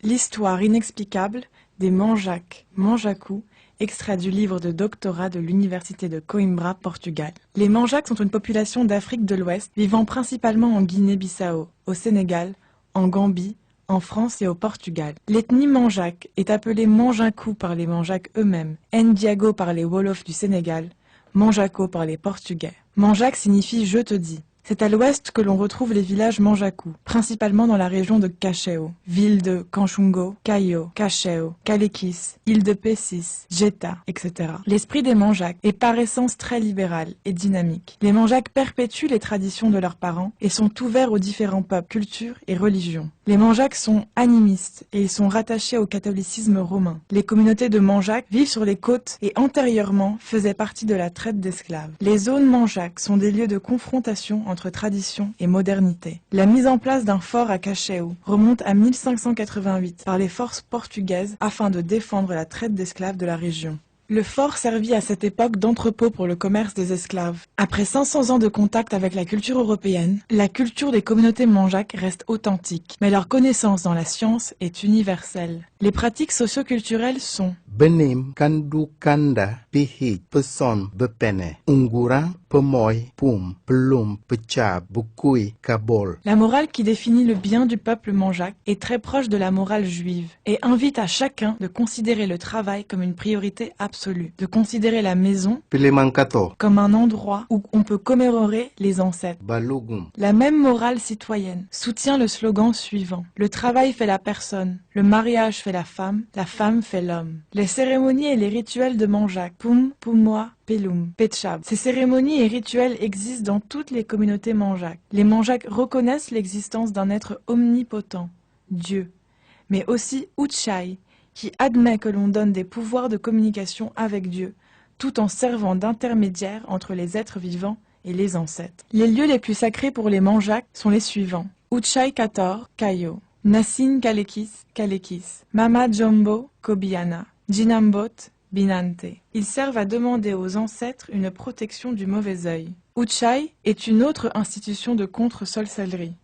L'histoire inexplicable des Manjaques, Manjacu, extrait du livre de doctorat de l'Université de Coimbra, Portugal. Les Manjaques sont une population d'Afrique de l'Ouest vivant principalement en Guinée-Bissau, au Sénégal, en Gambie, en France et au Portugal. L'ethnie Manjaque est appelée Manjacu par les Manjaques eux-mêmes, Ndiago par les Wolofs du Sénégal, Manjaco par les Portugais. Manjaque signifie « je te dis ». C'est à l'ouest que l'on retrouve les villages Manjacu, principalement dans la région de Cacheu, ville de Kanchungo, Caio, Cacheu, Calekis, île de Pessis, Jeta, etc. L'esprit des Manjaques est par essence très libéral et dynamique. Les Manjaques perpétuent les traditions de leurs parents et sont ouverts aux différents peuples, cultures et religions. Les Manjaques sont animistes et ils sont rattachés au catholicisme romain. Les communautés de Manjaques vivent sur les côtes et antérieurement faisaient partie de la traite d'esclaves. Les zones Manjaques sont des lieux de confrontation entre tradition et modernité. La mise en place d'un fort à Cacheu remonte à 1588 par les forces portugaises afin de défendre la traite d'esclaves de la région. Le fort servit à cette époque d'entrepôt pour le commerce des esclaves. Après 500 ans de contact avec la culture européenne, la culture des communautés Manjaques reste authentique, mais leur connaissance dans la science est universelle. Les pratiques socio-culturelles sont Benim kandu kanda pihit peson bepene ungurang pemoy pum pelum pecab bukui kabol. La morale qui définit le bien du peuple Manjaque est très proche de la morale juive et invite à chacun de considérer le travail comme une priorité absolue, de considérer la maison Pilemankato comme un endroit où on peut commémorer les ancêtres. balugum. La même morale citoyenne soutient le slogan suivant: le travail fait la personne, le mariage fait la femme fait l'homme. Les cérémonies et les rituels de Manjaque, Pum, Pumoa, Pelum, Petchab. Ces cérémonies et rituels existent dans toutes les communautés Manjaques. Les Manjaques reconnaissent l'existence d'un être omnipotent, Dieu, mais aussi Uchai, qui admet que l'on donne des pouvoirs de communication avec Dieu, tout en servant d'intermédiaire entre les êtres vivants et les ancêtres. Les lieux les plus sacrés pour les Manjaques sont les suivants: Uchai Kator, Caio, Nassin Kalekis, Kalekis, Mama Jombo, Kobiana, Jinambot, Binante. Ils servent à demander aux ancêtres une protection du mauvais œil. Uchai est une autre institution de contre-sorcellerie.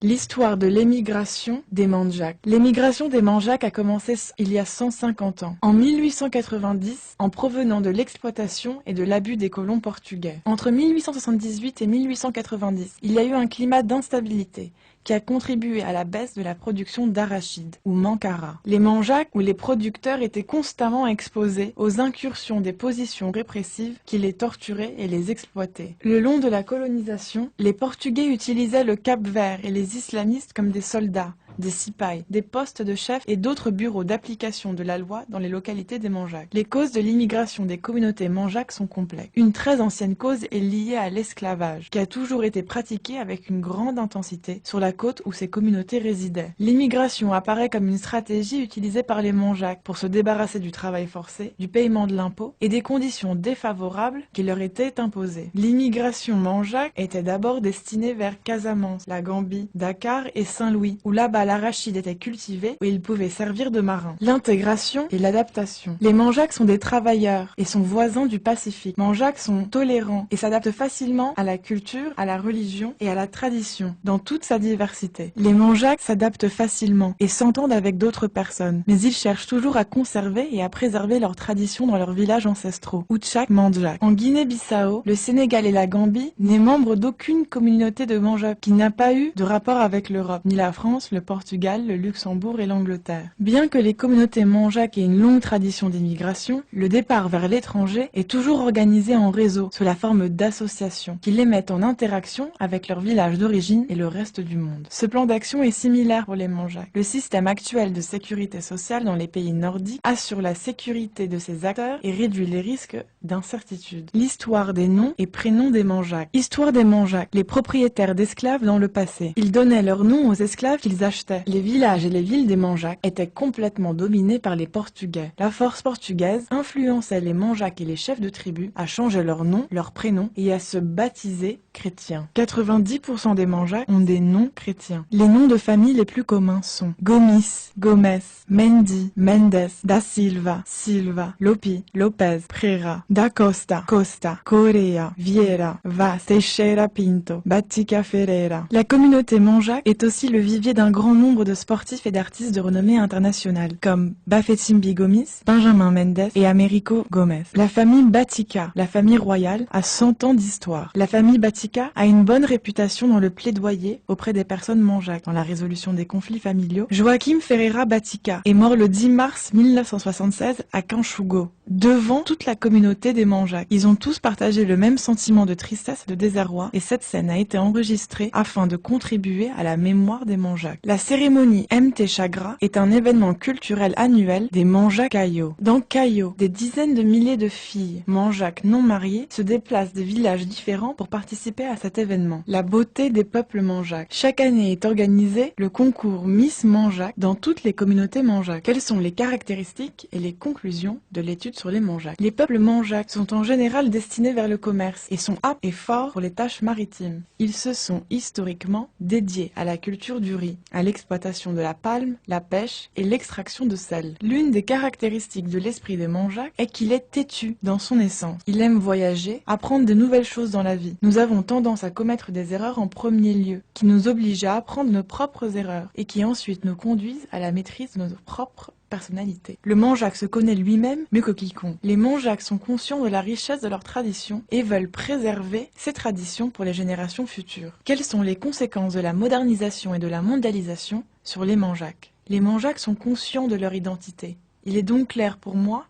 L'histoire de l'émigration des Manjaques. L'émigration des Manjaques a commencé il y a 150 ans, en 1890, en provenant de l'exploitation et de l'abus des colons portugais. Entre 1878 et 1890, il y a eu un climat d'instabilité qui a contribué à la baisse de la production d'arachide, ou mancara. Les Manjaques, ou les producteurs, étaient constamment exposés aux incursions des positions répressives qui les torturaient et les exploitaient. Le long de la colonisation, les Portugais utilisaient le Cap-Vert et les islamistes comme des soldats, des cipayes, des postes de chef et d'autres bureaux d'application de la loi dans les localités des Manjaques. Les causes de l'immigration des communautés Manjaques sont complexes. Une très ancienne cause est liée à l'esclavage, qui a toujours été pratiqué avec une grande intensité sur la côte où ces communautés résidaient. L'immigration apparaît comme une stratégie utilisée par les Manjaques pour se débarrasser du travail forcé, du paiement de l'impôt et des conditions défavorables qui leur étaient imposées. L'immigration Manjaque était d'abord destinée vers Casamance, la Gambie, Dakar et Saint-Louis, où là-bas l'arachide était cultivé et il pouvait servir de marin. L'intégration et l'adaptation. Les Manjaques sont des travailleurs et sont voisins du Pacifique. Manjaques sont tolérants et s'adaptent facilement à la culture, à la religion et à la tradition, dans toute sa diversité. Les Manjaques s'adaptent facilement et s'entendent avec d'autres personnes, mais ils cherchent toujours à conserver et à préserver leurs traditions dans leurs villages ancestraux. Uchak Manjak. En Guinée-Bissau, le Sénégal et la Gambie n'est membre d'aucune communauté de Manjaques qui n'a pas eu de rapport avec l'Europe, ni la France, le Portugal, le Luxembourg et l'Angleterre. Bien que les communautés Manjaques aient une longue tradition d'immigration, le départ vers l'étranger est toujours organisé en réseau, sous la forme d'associations, qui les mettent en interaction avec leur village d'origine et le reste du monde. Ce plan d'action est similaire pour les Manjaques. Le système actuel de sécurité sociale dans les pays nordiques assure la sécurité de ses acteurs et réduit les risques d'incertitude. L'histoire des noms et prénoms des Manjaques. Histoire des Manjaques, les propriétaires d'esclaves dans le passé. Ils donnaient leur nom aux esclaves qu'ils achetaient. Les villages et les villes des Manjaques étaient complètement dominés par les Portugais. La force portugaise influençait les Manjaques et les chefs de tribu à changer leur nom, leur prénom et à se baptiser chrétiens. 90% des Manjaques ont des noms chrétiens. Les noms de famille les plus communs sont Gomis, Gomes, Mendy, Mendes, Da Silva, Silva, Lopi, Lopez, Prera, Da Costa, Costa, Correa, Vieira, Vaz, Teixeira Pinto, Batica Ferreira. La communauté Manjaque est aussi le vivier d'un grand grand nombre de sportifs et d'artistes de renommée internationale, comme Bafétimbi Gomis, Benjamin Mendes et Américo Gomez. La famille Batica, la famille royale, a 100 ans d'histoire. La famille Batica a une bonne réputation dans le plaidoyer auprès des personnes manjaques, dans la résolution des conflits familiaux. Joaquim Ferreira Batica est mort le 10 mars 1976 à Canchugo, devant toute la communauté des manjaques. Ils ont tous partagé le même sentiment de tristesse et de désarroi, et cette scène a été enregistrée afin de contribuer à la mémoire des manjaques. La cérémonie MT Chagra est un événement culturel annuel des manjaques Cayo. Dans Cayo, des dizaines de milliers de filles manjaques non mariées se déplacent des villages différents pour participer à cet événement. La beauté des peuples manjaques. Chaque année est organisé le concours Miss Manjaque dans toutes les communautés manjaques. Quelles sont les caractéristiques et les conclusions de l'étude sur les manjaques? Les peuples manjaques sont en général destinés vers le commerce et sont aptes et forts pour les tâches maritimes. Ils se sont historiquement dédiés à la culture du riz, à l'exploitation de la palme, la pêche et l'extraction de sel. L'une des caractéristiques de l'esprit des manjaques est qu'il est têtu dans son essence. Il aime voyager, apprendre de nouvelles choses dans la vie. Nous avons tendance à commettre des erreurs en premier lieu, qui nous obligent à apprendre nos propres erreurs et qui ensuite nous conduisent à la maîtrise de nos propres personnalité. Le manjaque se connaît lui-même mieux que quiconque. Les manjaques sont conscients de la richesse de leurs traditions et veulent préserver ces traditions pour les générations futures. Quelles sont les conséquences de la modernisation et de la mondialisation sur les manjaques? Les manjaques sont conscients de leur identité. Il est donc clair pour moi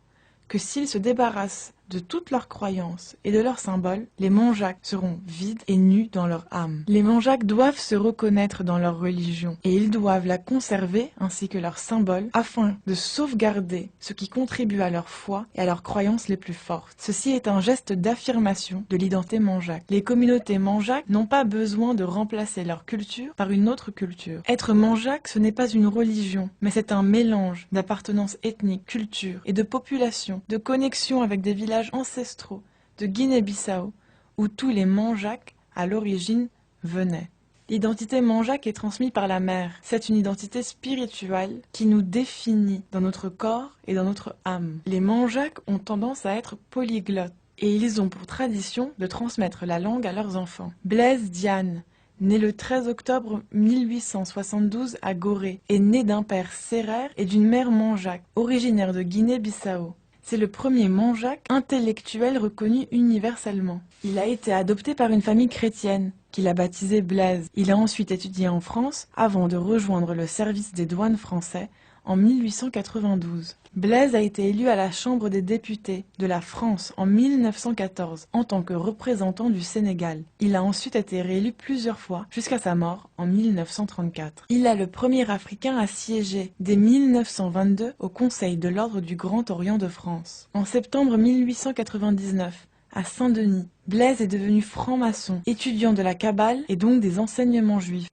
que s'ils se débarrassent de toutes leurs croyances et de leurs symboles, les manjaques seront vides et nus dans leur âme. Les manjaques doivent se reconnaître dans leur religion et ils doivent la conserver ainsi que leurs symboles afin de sauvegarder ce qui contribue à leur foi et à leurs croyances les plus fortes. Ceci est un geste d'affirmation de l'identité manjaque. Les communautés manjaques n'ont pas besoin de remplacer leur culture par une autre culture. Être manjaque, ce n'est pas une religion, mais c'est un mélange d'appartenance ethnique, culture et de population, de connexion avec des villages ancestraux de Guinée-Bissau où tous les manjaques à l'origine venaient. L'identité manjaque est transmise par la mère. C'est une identité spirituelle qui nous définit dans notre corps et dans notre âme. Les manjaques ont tendance à être polyglottes et ils ont pour tradition de transmettre la langue à leurs enfants. Blaise Diagne, né le 13 octobre 1872 à Gorée, est né d'un père sérère et d'une mère manjaque, originaire de Guinée-Bissau. C'est le premier manjaque intellectuel reconnu universellement. Il a été adopté par une famille chrétienne, qu'il a baptisé Blaise. Il a ensuite étudié en France avant de rejoindre le service des douanes français en 1892. Blaise a été élu à la Chambre des députés de la France en 1914 en tant que représentant du Sénégal. Il a ensuite été réélu plusieurs fois jusqu'à sa mort en 1934. Il est le premier Africain à siéger dès 1922 au Conseil de l'Ordre du Grand Orient de France. En septembre 1899, à Saint-Denis, Blaise est devenu franc-maçon, étudiant de la Kabbale et donc des enseignements juifs.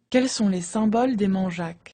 Quels sont les symboles des manjaques?